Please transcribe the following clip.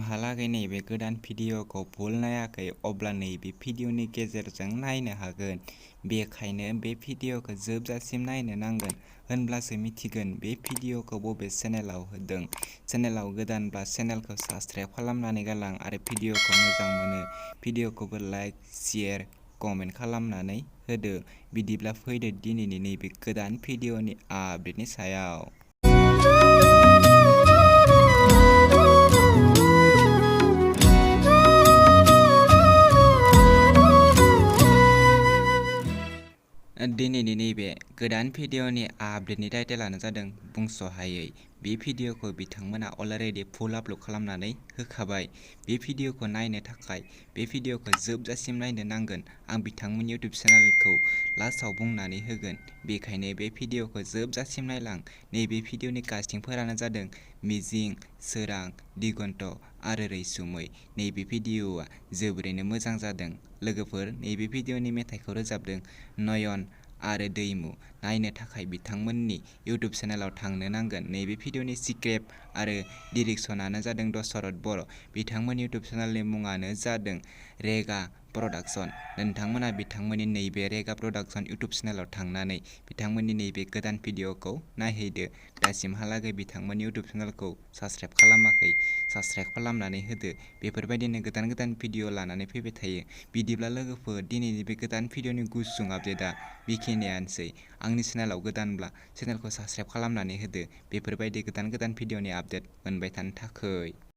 दासिमहालागै नैबे गोदान भिडिअखौ भुल नायाखै अब्ला नैबे भिडिअनि गेजेरजों नायनो हागोन। बेखायनो बे भिडिअखौ जोबजासिम नायनो नांगोन, होनब्लासो मिथिगोन बे भिडिअखौ बबे चेनेलाव होदों। चेनेलाव गोदानब्ला चेनेलखौ साबस्क्राइब खालामनानै गालां आरो भिडिअखौ मोजां मोनो भिडिअखौबो लाइक, शेयार, कमेन्ट खालामनानै होदो। बिदिब्ला फैदो दिनैनि नैबे गोदान भिडिअनि आपडेटनि सायाव। दिनैनि नैबे गोदान भिडिअनि आपडेटनि टाइटेलानो जादों बुंस' हायै। बे भिडिअखौ बिथांमोना अलरेडि फुल आपल'ड खालामनानै होखाबाय। बे भिडिअखौ नायनो थाखाय बे भिडिअखौ जोबजासिम नायनो नांगोन। आं बिथांमोननि इउटुब चेनेलखौ लास्टआव बुंनानै होगोन। बेखायनो बे भिडिअखौ जोबजासिम नायलां। नैबे भिडिअनि कास्टिंफोरानो जादों मिजिं, सोरां, दिगन्त आरो रैसुमै। नैबे भिडिअआ जोबोरैनो मोजां जादों। लोगोफोर, नैबे भिडिअनि मेथाइखौ रोजाबदों नयन आरो दैमु। नायनो थाखाय बिथांमोननि इउटुब चेनेलाव थांनो नांगोन। नैबे भिडिअनि स्क्रिप्ट आरो डिरेक्सनानो जादों दशरथ बर'। बिथांमोननि इउटुब चेनेलनि मुङानो जादों रेगा प्रडाक्शन। नोंथांमोना बिथांमोननि नैबे रेगा प्रडाक्शन इउटुब चेनेलाव थांनानै बिथांमोननि नैबे गोदान भिडिअखौ नायहैदो। दासिमहालागै बिथांमोननि इउटुब चेनेलखौ साबस्क्राइब खालामाखै, साबस्क्राइब खालामनानै होदो। बेफोरबायदिनो गोदान गोदान भिडिअ लानानै फैबाय थायो। बिदिब्ला लोगोफोर, दिनैनि बे गोदान भिडिअनि गुसुं आपडेटआ बेखिनियानोसै। आंनि चेनेलाव गोदानब्ला चेनेलखौ साबस्क्राइब खालामनानै होदो बेफोरबायदि गोदान गोदान भिडिअनि आपडेट मोनबाय थानो थाखै।